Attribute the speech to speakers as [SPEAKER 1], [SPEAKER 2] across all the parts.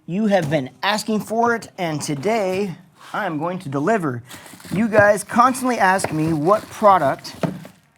[SPEAKER 1] You have been asking for it, and today I'm going to deliver. You guys constantly ask me what product,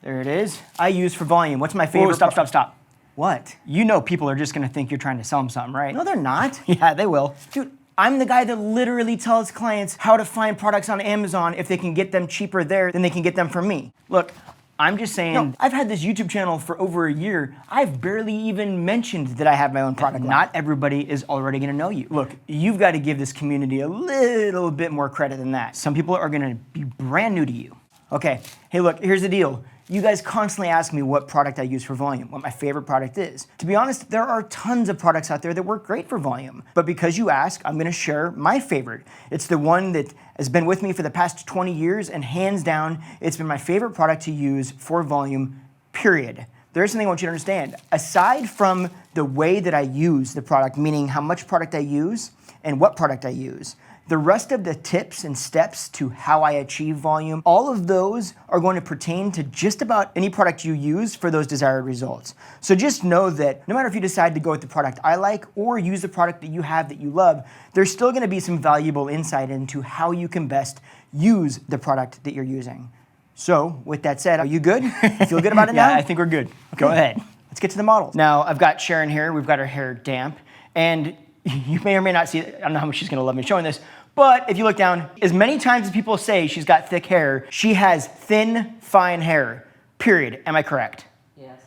[SPEAKER 1] there it is, I use for volume. What's my favorite?
[SPEAKER 2] Whoa, stop.
[SPEAKER 1] What?
[SPEAKER 2] You know people are just gonna think you're trying to sell them something, right?
[SPEAKER 1] No, they're not.
[SPEAKER 2] Yeah, they will.
[SPEAKER 1] Dude, I'm the guy that literally tells clients how to find products on Amazon if they can get them cheaper there than they can get them from me. Look, I'm just saying, no, I've had this YouTube channel for over a year. I've barely even mentioned that I have my own product line.
[SPEAKER 2] Not everybody is already gonna know you.
[SPEAKER 1] Look, you've got to give this community a little bit more credit than that. Some people are gonna be brand new to you. Okay, hey look, here's the deal. You guys constantly ask me what product I use for volume, what my favorite product is. To be honest, there are tons of products out there that work great for volume. But because you ask, I'm gonna share my favorite. It's the one that has been with me for the past 20 years, and hands down, it's been my favorite product to use for volume, period. There's something I want you to understand. Aside from the way that I use the product, meaning how much product I use and what product I use, the rest of the tips and steps to how I achieve volume, all of those are going to pertain to just about any product you use for those desired results. So just know that no matter if you decide to go with the product I like or use the product that you have that you love, there's still gonna be some valuable insight into how you can best use the product that you're using. So with that said, are you good? You feel good about it now?
[SPEAKER 2] Yeah, I think we're good. Okay. Go ahead.
[SPEAKER 1] Let's get to the models. Now, I've got Sharon here. We've got her hair damp. And you may or may not see it. I don't know how much she's gonna love me showing this, but if you look down, as many times as people say she's got thick hair, she has thin, fine hair, period. Am I correct?
[SPEAKER 3] Yes.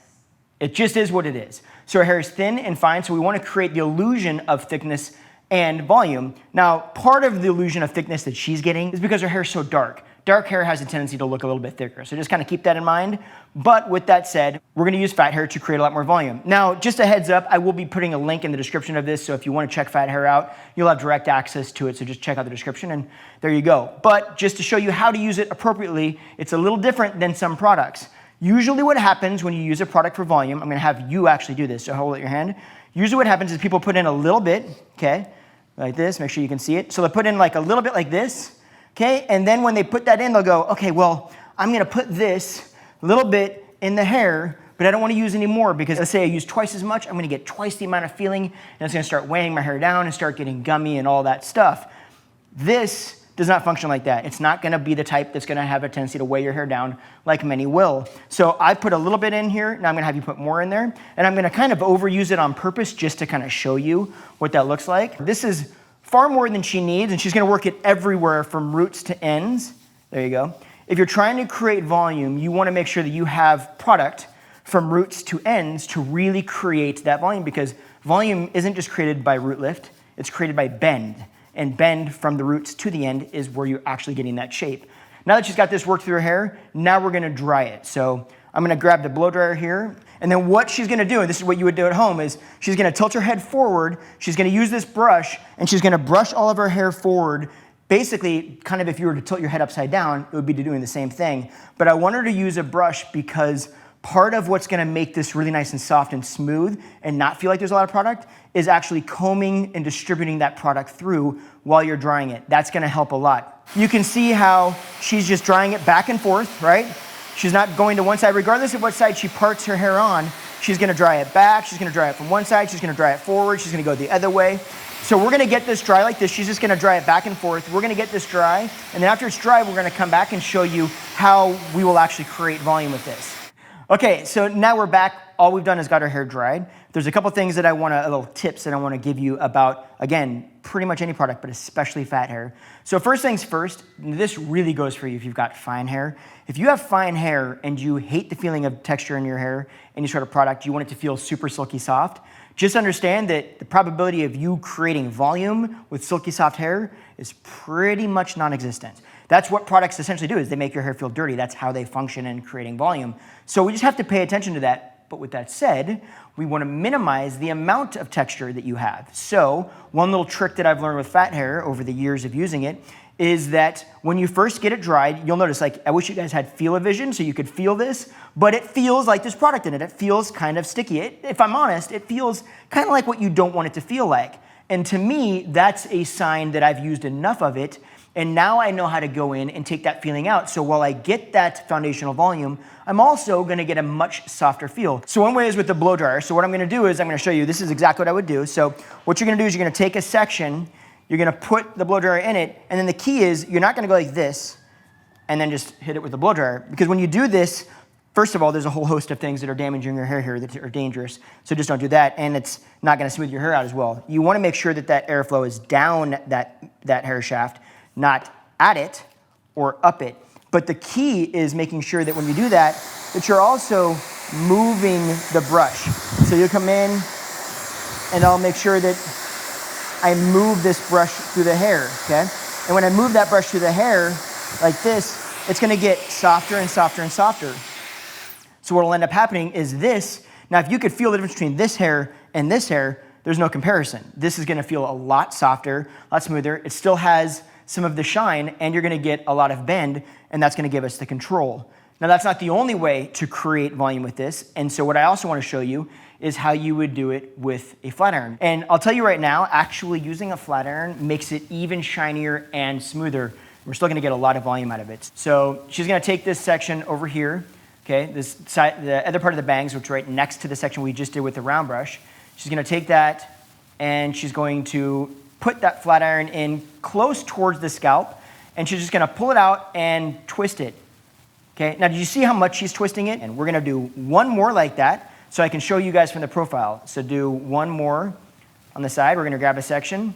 [SPEAKER 1] It just is what it is. So her hair is thin and fine, so we wanna create the illusion of thickness and volume. Now, part of the illusion of thickness that she's getting is because her hair is so dark. Dark hair has a tendency to look a little bit thicker, so just kind of keep that in mind. But with that said, we're gonna use Phat Hair to create a lot more volume. Now, just a heads up, I will be putting a link in the description of this, so if you wanna check Phat Hair out, you'll have direct access to it, so just check out the description and there you go. But just to show you how to use it appropriately, it's a little different than some products. Usually what happens when you use a product for volume, I'm gonna have you actually do this, so hold out your hand. Usually what happens is people put in a little bit, okay, like this, make sure you can see it. So they put in like a little bit like this, okay, and then when they put that in, they'll go, okay, well, I'm gonna put this little bit in the hair, but I don't wanna use any more because let's say I use twice as much, I'm gonna get twice the amount of feeling, and it's gonna start weighing my hair down and start getting gummy and all that stuff. This does not function like that. It's not gonna be the type that's gonna have a tendency to weigh your hair down like many will. So I put a little bit in here, now I'm gonna have you put more in there, and I'm gonna kind of overuse it on purpose just to kind of show you what that looks like. This is far more than she needs, and she's gonna work it everywhere from roots to ends. There you go. If you're trying to create volume, you wanna make sure that you have product from roots to ends to really create that volume, because volume isn't just created by root lift, it's created by bend. And bend from the roots to the end is where you're actually getting that shape. Now that she's got this worked through her hair, now we're gonna dry it. So I'm gonna grab the blow dryer here, and then what she's gonna do, and this is what you would do at home, is she's gonna tilt her head forward, she's gonna use this brush, and she's gonna brush all of her hair forward. Basically, kind of if you were to tilt your head upside down, it would be doing the same thing. But I want her to use a brush because part of what's gonna make this really nice and soft and smooth and not feel like there's a lot of product is actually combing and distributing that product through while you're drying it. That's gonna help a lot. You can see how she's just drying it back and forth, right? She's not going to one side. Regardless of what side she parts her hair on, she's gonna dry it back, she's gonna dry it from one side, she's gonna dry it forward, she's gonna go the other way. So we're gonna get this dry like this. She's just gonna dry it back and forth. We're gonna get this dry, and then after it's dry, we're gonna come back and show you how we will actually create volume with this. Okay, so now we're back. All we've done is got our hair dried. There's a couple things that little tips that I wanna give you about, again, pretty much any product, but especially Phat Hair. So first things first, this really goes for you if you've got fine hair. If you have fine hair and you hate the feeling of texture in your hair, any sort of product, you want it to feel super silky soft, just understand that the probability of you creating volume with silky soft hair is pretty much non-existent. That's what products essentially do, is they make your hair feel dirty. That's how they function in creating volume. So we just have to pay attention to that. But with that said, we want to minimize the amount of texture that you have. So one little trick that I've learned with Phat Hair over the years of using it is that when you first get it dried, you'll notice, like, I wish you guys had feel-o-vision so you could feel this, but it feels like there's product in it. It feels kind of sticky. If I'm honest, it feels kind of like what you don't want it to feel like. And to me, that's a sign that I've used enough of it And now I know how to go in and take that feeling out. So while I get that foundational volume, I'm also gonna get a much softer feel. So one way is with the blow dryer. So what I'm gonna do is I'm gonna show you, this is exactly what I would do. So what you're gonna do is you're gonna take a section, you're gonna put the blow dryer in it, and then the key is you're not gonna go like this and then just hit it with the blow dryer. Because when you do this, first of all, there's a whole host of things that are damaging your hair here that are dangerous. So just don't do that, and it's not gonna smooth your hair out as well. You wanna make sure that that airflow is down that hair shaft, not at it or up it. But the key is making sure that when you do that, that you're also moving the brush. So you'll come in and I'll make sure that I move this brush through the hair, okay? And when I move that brush through the hair like this, it's gonna get softer and softer and softer. So what will end up happening is this. Now, if you could feel the difference between this hair and this hair, there's no comparison. This is gonna feel a lot softer, a lot smoother. It still has some of the shine, and you're gonna get a lot of bend, and that's gonna give us the control. Now, that's not the only way to create volume with this, and so what I also wanna show you is how you would do it with a flat iron. And I'll tell you right now, actually using a flat iron makes it even shinier and smoother. We're still gonna get a lot of volume out of it. So she's gonna take this section over here, okay, this side, the other part of the bangs, which is right next to the section we just did with the round brush. She's gonna take that, and she's going to put that flat iron in close towards the scalp, and she's just gonna pull it out and twist it. Okay, now did you see how much she's twisting it? And we're gonna do one more like that so I can show you guys from the profile. So do one more on the side. We're gonna grab a section.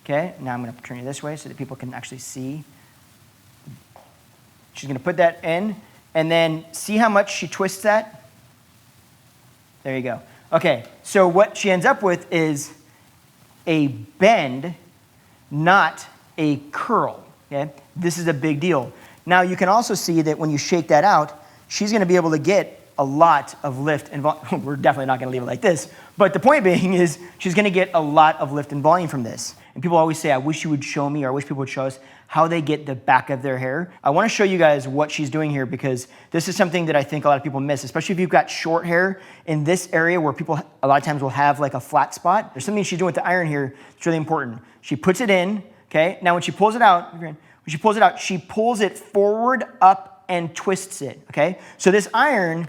[SPEAKER 1] Okay, now I'm gonna turn you this way so that people can actually see. She's gonna put that in, and then see how much she twists that? There you go. Okay, so what she ends up with is a bend, not a curl, okay? This is a big deal. Now you can also see that when you shake that out, she's gonna be able to get a lot of lift and volume. We're definitely not gonna leave it like this, but the point being is she's gonna get a lot of lift and volume from this. And people always say, I wish you would show me, or I wish people would show us how they get the back of their hair. I wanna show you guys what she's doing here, because this is something that I think a lot of people miss, especially if you've got short hair in this area where people a lot of times will have like a flat spot. There's something she's doing with the iron here that's really important. She puts it in, okay? Now when she pulls it out, she pulls it forward, up, and twists it, okay? So this iron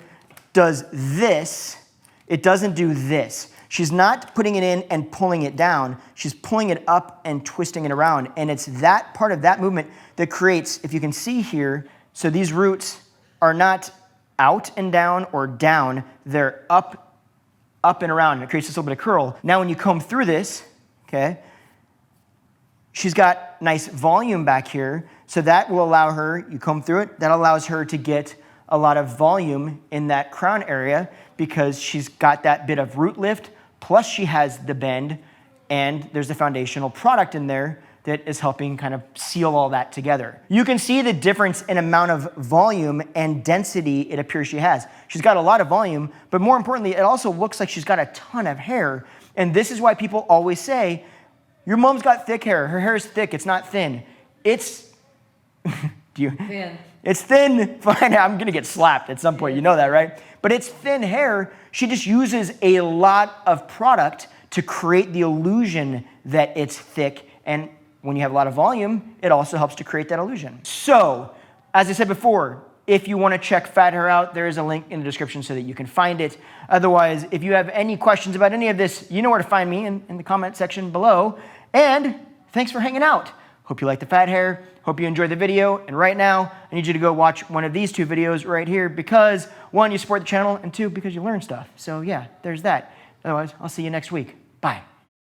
[SPEAKER 1] does this, it doesn't do this. She's not putting it in and pulling it down. She's pulling it up and twisting it around. And it's that part of that movement that creates, if you can see here, so these roots are not out and down or down, they're up and around, and it creates this little bit of curl. Now when you comb through this, okay, she's got nice volume back here, so that will allow her, you comb through it, that allows her to get a lot of volume in that crown area because she's got that bit of root lift, plus she has the bend, and there's a foundational product in there that is helping kind of seal all that together. You can see the difference in amount of volume and density it appears she has. She's got a lot of volume, but more importantly, it also looks like she's got a ton of hair. And this is why people always say, your mom's got thick hair. Her hair is thick, it's not thin. It's,
[SPEAKER 3] Thin.
[SPEAKER 1] It's thin, fine, I'm gonna get slapped at some point, you know that, right? But it's thin hair. She just uses a lot of product to create the illusion that it's thick, and when you have a lot of volume, it also helps to create that illusion. So, as I said before, if you wanna check Phat Hair out, there is a link in the description so that you can find it. Otherwise, if you have any questions about any of this, you know where to find me in the comment section below. And thanks for hanging out. Hope you like the Phat Hair. Hope you enjoyed the video. And right now, I need you to go watch one of these two videos right here because, one, you support the channel, and two, because you learn stuff. So yeah, there's that. Otherwise, I'll see you next week. Bye.